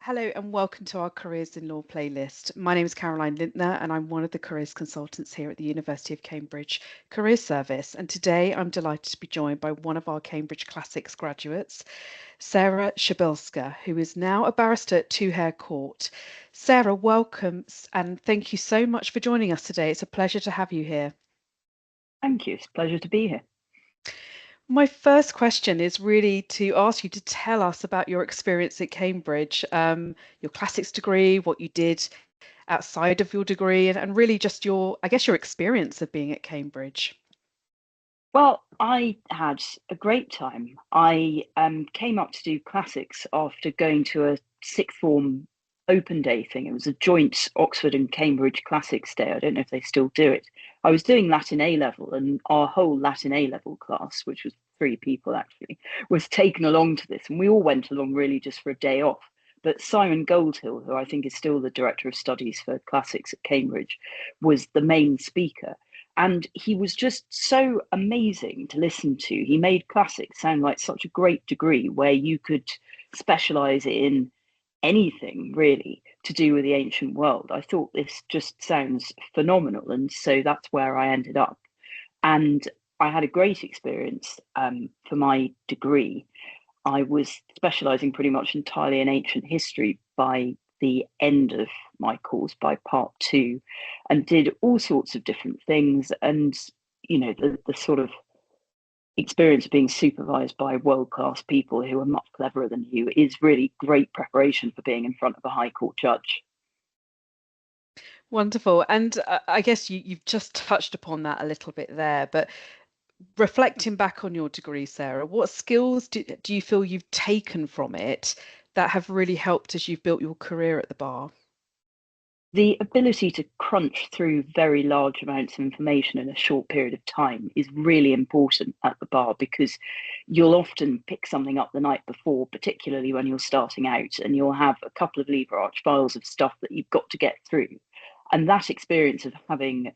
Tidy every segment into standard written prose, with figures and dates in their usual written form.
Hello and welcome to our Careers in Law playlist. My name is Caroline Lintner and I'm one of the careers consultants here at the University of Cambridge Careers Service. And today I'm delighted to be joined by one of our Cambridge Classics graduates, Sarah Przybylska, who is now a barrister at Hare Court. Sarah, welcome and thank you so much for joining us today. It's a pleasure to have you here. Thank you. It's a pleasure to be here. My first question is really to ask you to tell us about your experience at Cambridge, your classics degree, what you did outside of your degree, and really just I guess, your experience of being at Cambridge. Well, I had a great time. I came up to do classics after going to a sixth form open day thing. It was a joint Oxford and Cambridge Classics Day. I don't know if they still do it. I was doing Latin A level, and our whole Latin A level class, which was 3 people actually, was taken along to this. And we all went along really just for a day off. But Simon Goldhill, who I think is still the Director of Studies for Classics at Cambridge, was the main speaker. And he was just so amazing to listen to. He made classics sound like such a great degree where you could specialize in anything really to do with the ancient world. I thought this just sounds phenomenal. And so that's where I ended up. And I had a great experience for my degree. I was specializing pretty much entirely in ancient history by the end of my course, by part two, and did all sorts of different things. And, the sort of experience of being supervised by world-class people who are much cleverer than you is really great preparation for being in front of a High Court judge. Wonderful. And I guess you've just touched upon that a little bit there, but reflecting back on your degree, Sarah, what skills do you feel you've taken from it that have really helped as you've built your career at the bar? The ability to crunch through very large amounts of information in a short period of time is really important at the bar because you'll often pick something up the night before, particularly when you're starting out, and you'll have a couple of lever arch files of stuff that you've got to get through. And that experience of having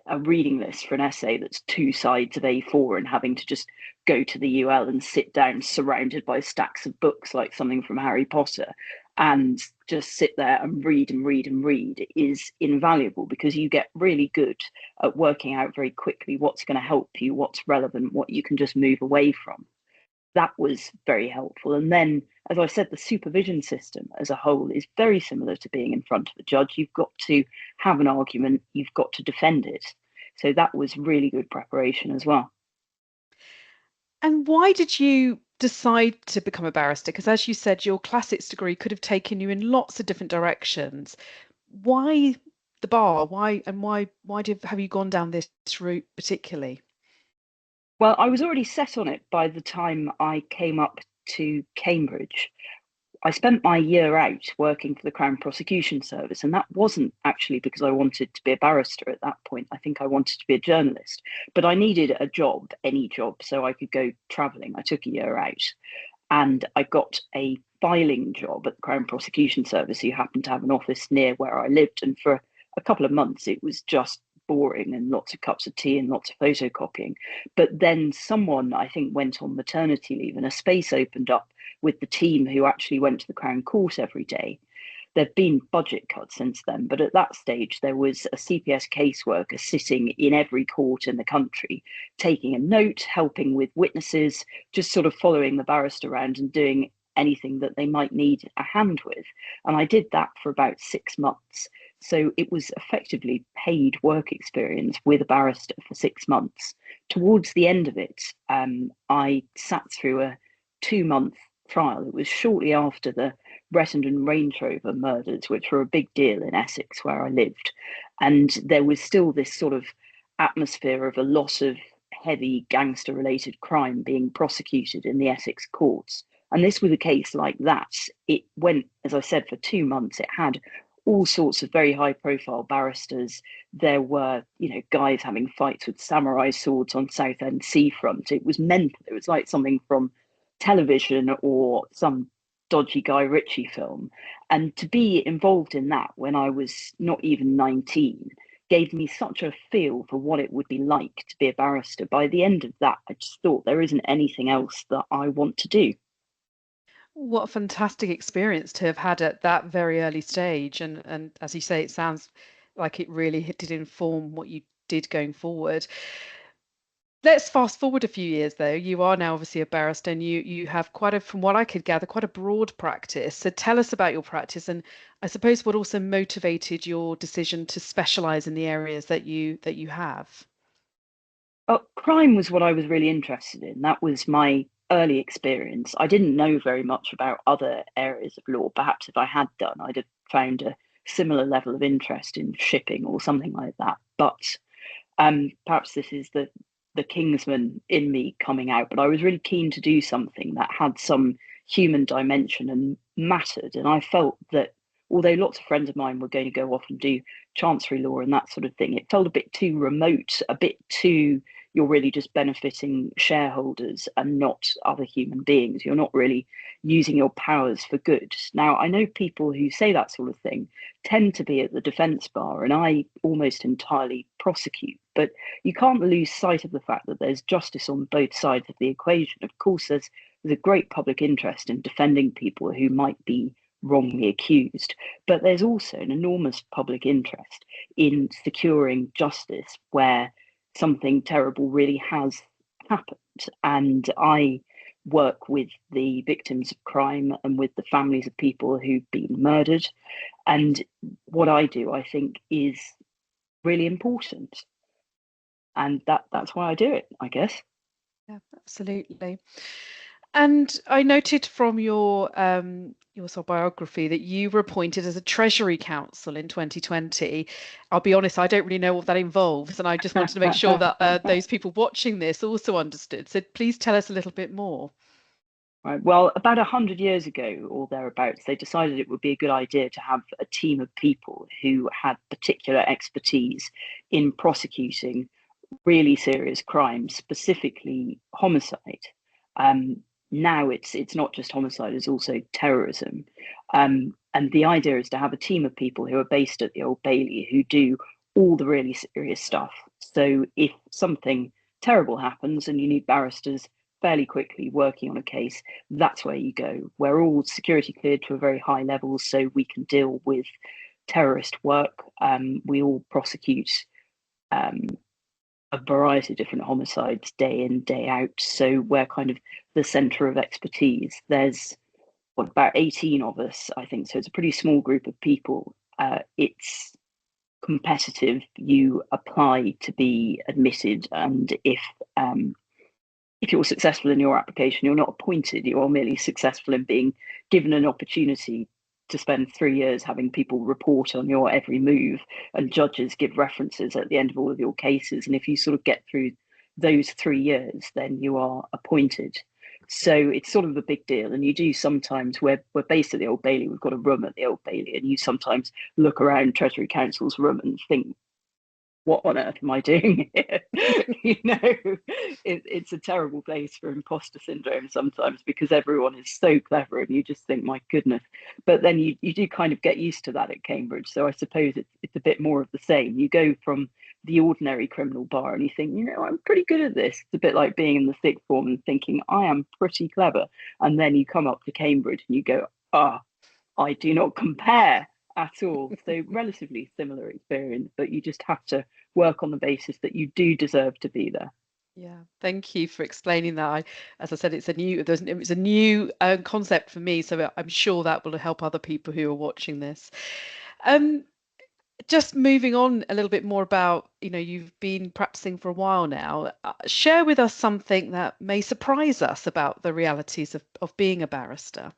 a reading list for an essay that's 2 sides of A4 and having to just go to the UL and sit down surrounded by stacks of books like something from Harry Potter and just sit there and read and read and read is invaluable because you get really good at working out very quickly what's going to help you, what's relevant, what you can just move away from. That was very helpful. And then, as I said, the supervision system as a whole is very similar to being in front of a judge. You've got to have an argument, you've got to defend it. So that was really good preparation as well. And why did you decide to become a barrister? Because as you said, your classics degree could have taken you in lots of different directions. Why the bar? Why have you gone down this route particularly? Well, I was already set on it by the time I came up to Cambridge. I spent my year out working for the Crown Prosecution Service, and that wasn't actually because I wanted to be a barrister at that point. I think I wanted to be a journalist, but I needed a job, any job, so I could go travelling. I took a year out and I got a filing job at the Crown Prosecution Service, who happened to have an office near where I lived. And for a couple of months, it was just boring and lots of cups of tea and lots of photocopying. But then someone, I think, went on maternity leave and a space opened up with the team who actually went to the Crown Court every day. There've been budget cuts since then, but at that stage, there was a CPS caseworker sitting in every court in the country, taking a note, helping with witnesses, just sort of following the barrister around and doing anything that they might need a hand with. And I did that for about 6 months. So it was effectively paid work experience with a barrister for 6 months. Towards the end of it, I sat through a 2 month trial. It was shortly after the Bressenden Range Rover murders, which were a big deal in Essex, where I lived. And there was still this sort of atmosphere of a lot of heavy gangster related crime being prosecuted in the Essex courts. And this was a case like that. It went, as I said, for 2 months. It had all sorts of very high profile barristers. There were, guys having fights with samurai swords on Southend seafront. It was mental. It was like something from television or some dodgy Guy Ritchie film. And to be involved in that when I was not even 19 gave me such a feel for what it would be like to be a barrister. By the end of that, I just thought there isn't anything else that I want to do. What a fantastic experience to have had at that very early stage. And as you say, it sounds like it really did inform what you did going forward. Let's fast forward a few years though. You are now obviously a barrister and you have quite a, from what I could gather, quite a broad practice. So tell us about your practice and I suppose what also motivated your decision to specialize in the areas that you have. Crime was what I was really interested in. That was my early experience. I didn't know very much about other areas of law. Perhaps if I had done, I'd have found a similar level of interest in shipping or something like that. But perhaps this is the Kingsman in me coming out. But I was really keen to do something that had some human dimension and mattered. And I felt that although lots of friends of mine were going to go off and do chancery law and that sort of thing, it felt a bit too remote, a bit too, you're really just benefiting shareholders and not other human beings. You're not really using your powers for good. Now, I know people who say that sort of thing tend to be at the defence bar, and I almost entirely prosecute. But you can't lose sight of the fact that there's justice on both sides of the equation. Of course, there's a great public interest in defending people who might be wrongly accused, but there's also an enormous public interest in securing justice where something terrible really has happened. And I work with the victims of crime and with the families of people who've been murdered. And what I do, I think, is really important. And that's why I do it, I guess. Yeah, absolutely. And I noted from your sort of biography that you were appointed as a Treasury Counsel in 2020. I'll be honest, I don't really know what that involves, and I just wanted to make sure that those people watching this also understood. So please tell us a little bit more. Right. Well, about 100 years ago or thereabouts, they decided it would be a good idea to have a team of people who had particular expertise in prosecuting really serious crimes, specifically homicide. Um, Now it's not just homicide; it's also terrorism. And the idea is to have a team of people who are based at the Old Bailey who do all the really serious stuff. So if something terrible happens and you need barristers fairly quickly working on a case, that's where you go. We're all security cleared to a very high level, so we can deal with terrorist work. We all prosecute um, a variety of different homicides day in, day out. So we're kind of the centre of expertise. There's what, about 18 of us, I think. So it's a pretty small group of people. It's competitive. You apply to be admitted, and if you're successful in your application, you're not appointed, you are merely successful in being given an opportunity to spend 3 years having people report on your every move, and judges give references at the end of all of your cases. And if you sort of get through those 3 years, then you are appointed. So it's sort of a big deal. And you do sometimes, we're based at the Old Bailey, we've got a room at the Old Bailey, and you sometimes look around Treasury Council's room and think, what on earth am I doing here? It's a terrible place for imposter syndrome sometimes because everyone is so clever and you just think, my goodness. But then you do kind of get used to that at Cambridge. So I suppose it's a bit more of the same. You go from the ordinary criminal bar and you think, I'm pretty good at this. It's a bit like being in the sixth form and thinking, I am pretty clever. And then you come up to Cambridge and you go, I do not compare at all. So relatively similar experience, but you just have to work on the basis that you do deserve to be there. Yeah, thank you for explaining that. As I said, it's a new concept for me, so I'm sure that will help other people who are watching this. Um, just moving on a little bit more about, you've been practicing for a while now. Share with us something that may surprise us about the realities of being a barrister.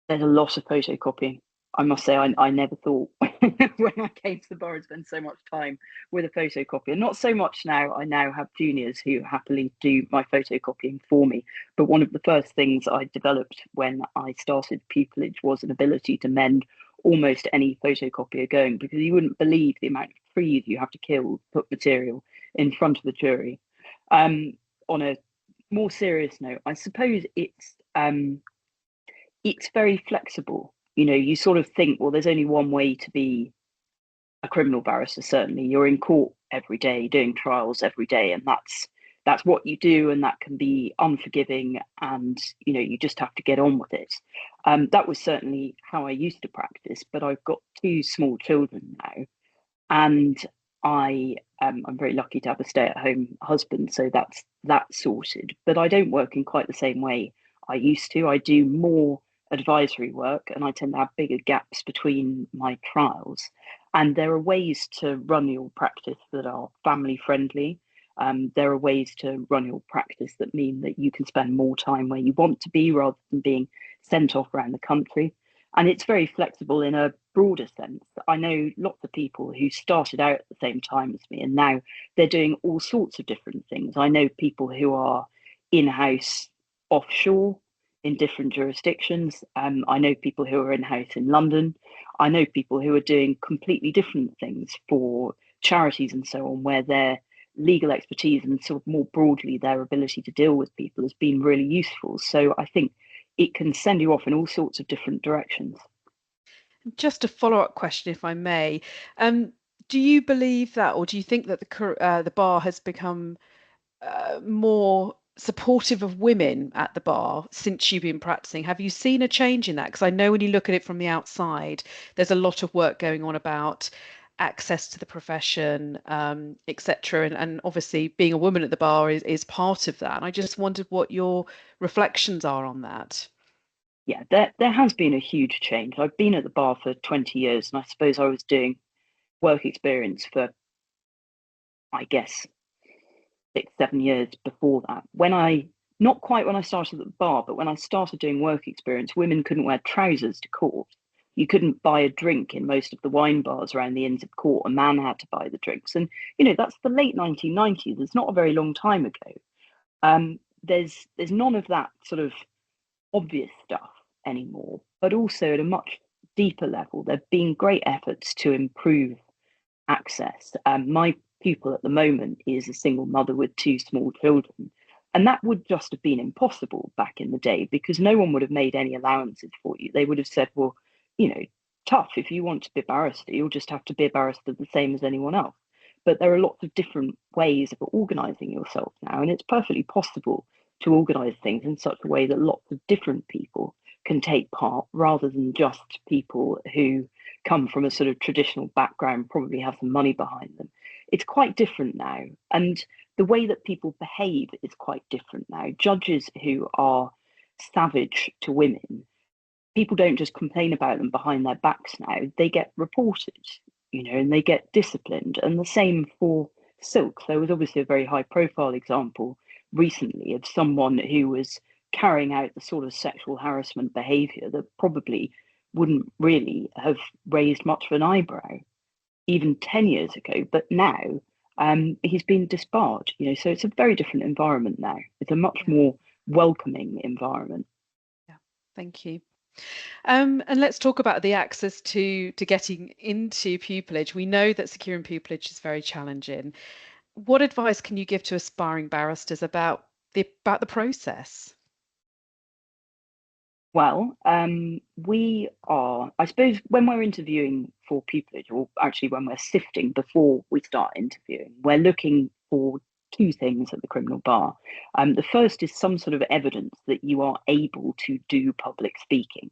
There's a lot of photocopying. I must say, I never thought when I came to the bar I'd spend so much time with a photocopier. Not so much now. I now have juniors who happily do my photocopying for me. But one of the first things I developed when I started pupillage was an ability to mend almost any photocopier going, because you wouldn't believe the amount of trees you have to kill to put material in front of the jury. On a more serious note, I suppose it's very flexible. You sort of think, well, there's only one way to be a criminal barrister. Certainly, you're in court every day, doing trials every day, and that's that's what you do, and that can be unforgiving, and you just have to get on with it. That was certainly how I used to practice, but I've got two small children now, and I'm very lucky to have a stay-at-home husband, so that's sorted. But I don't work in quite the same way I used to. I do more advisory work, and I tend to have bigger gaps between my trials. And there are ways to run your practice that are family friendly. There are ways to run your practice that mean that you can spend more time where you want to be rather than being sent off around the country. And it's very flexible in a broader sense. I know lots of people who started out at the same time as me, and now they're doing all sorts of different things. I know people who are in-house offshore in different jurisdictions. I know people who are in-house in London. I know people who are doing completely different things for charities and so on, where their legal expertise and sort of more broadly their ability to deal with people has been really useful. So I think it can send you off in all sorts of different directions. Just a follow-up question, if I may. Do you believe that, or do you think that the bar has become more supportive of women at the bar since you've been practicing? Have you seen a change in that? Because I know when you look at it from the outside, there's a lot of work going on about access to the profession, etc. And obviously being a woman at the bar is part of that. And I just wondered what your reflections are on that. Yeah, there has been a huge change. I've been at the bar for 20 years, and I suppose I was doing work experience for, I guess, 6, 7 years before that. Not quite when I started at the bar, but when I started doing work experience, women couldn't wear trousers to court. You couldn't buy a drink in most of the wine bars around the Inns of Court. A man had to buy the drinks. And, that's the late 1990s. It's not a very long time ago. There's none of that sort of obvious stuff anymore, but also at a much deeper level, there have been great efforts to improve access. My pupil at the moment is a single mother with two small children, and that would just have been impossible back in the day because no one would have made any allowances for you. They would have said, well, tough, if you want to be a barrister, you'll just have to be a barrister the same as anyone else. But there are lots of different ways of organising yourself now, and it's perfectly possible to organise things in such a way that lots of different people can take part rather than just people who come from a sort of traditional background, probably have some money behind them. It's quite different now. And the way that people behave is quite different now. Judges who are savage to women, people don't just complain about them behind their backs now. They get reported, and they get disciplined. And the same for Silk. There was obviously a very high profile example recently of someone who was carrying out the sort of sexual harassment behavior that probably wouldn't really have raised much of an eyebrow even 10 years ago. But now he's been disbarred, so it's a very different environment now. It's a much more welcoming environment. Yeah, thank you. And let's talk about the access to getting into pupillage. We know that securing pupillage is very challenging. What advice can you give to aspiring barristers about the process? Well, I suppose, when we're interviewing for pupillage, or actually when we're sifting before we start interviewing, we're looking for two things at the criminal bar. The first is some sort of evidence that you are able to do public speaking.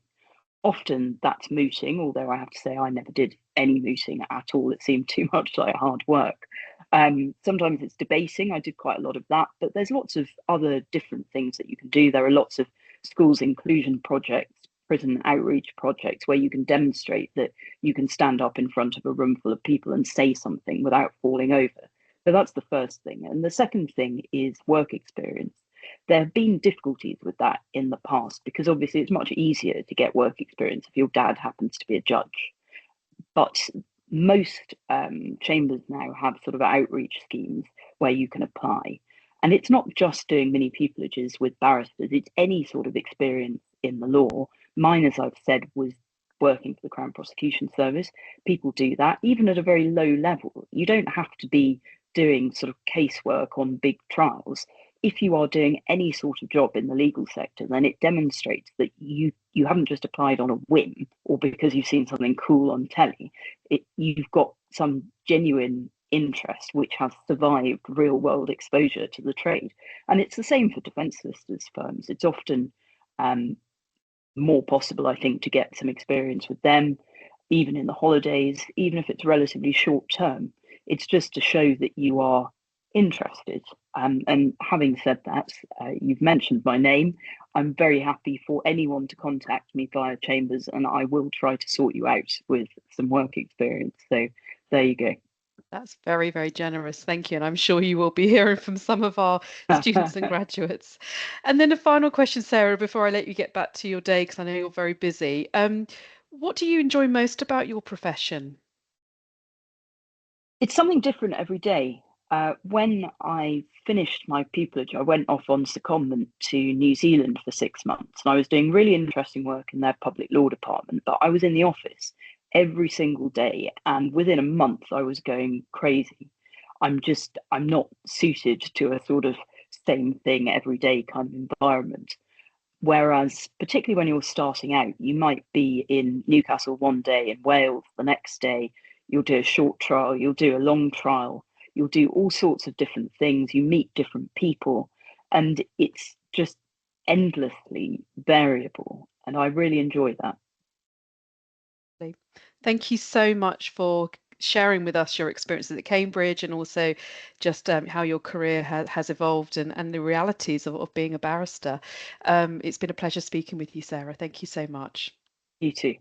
Often that's mooting, although I have to say I never did any mooting at all. It seemed too much like hard work. Sometimes it's debating. I did quite a lot of that, but there's lots of other different things that you can do. There are lots of schools inclusion projects, prison outreach projects, where you can demonstrate that you can stand up in front of a room full of people and say something without falling over. So that's the first thing. And the second thing is work experience. There have been difficulties with that in the past because obviously it's much easier to get work experience if your dad happens to be a judge. But most chambers now have sort of outreach schemes where you can apply. And it's not just doing mini pupillages with barristers, it's any sort of experience in the law. Mine, as I've said, was working for the Crown Prosecution Service. People do that, even at a very low level. You don't have to be doing sort of casework on big trials. If you are doing any sort of job in the legal sector, then it demonstrates that you haven't just applied on a whim or because you've seen something cool on telly. You've got some genuine interest which has survived real world exposure to the trade. And it's the same for defence solicitors firms. It's often more possible, I think, to get some experience with them, even in the holidays, even if it's relatively short term. It's just to show that you are interested. And having said that, you've mentioned my name. I'm very happy for anyone to contact me via Chambers, and I will try to sort you out with some work experience. So there you go. That's very, very generous. Thank you. And I'm sure you will be hearing from some of our students and graduates. And then a final question, Sarah, before I let you get back to your day, because I know you're very busy. What do you enjoy most about your profession? It's something different every day. When I finished my pupillage, I went off on secondment to New Zealand for 6 months, and I was doing really interesting work in their public law department. But I was in the office every single day, and within a month, I was going crazy. I'm not suited to a sort of same thing every day kind of environment. Whereas, particularly when you're starting out, you might be in Newcastle one day, in Wales the next day, you'll do a short trial, you'll do a long trial, you'll do all sorts of different things, you meet different people, and it's just endlessly variable. And I really enjoy that. Thank you so much for sharing with us your experiences at Cambridge and also just how your career has evolved and the realities of being a barrister. It's been a pleasure speaking with you, Sarah. Thank you so much. You too.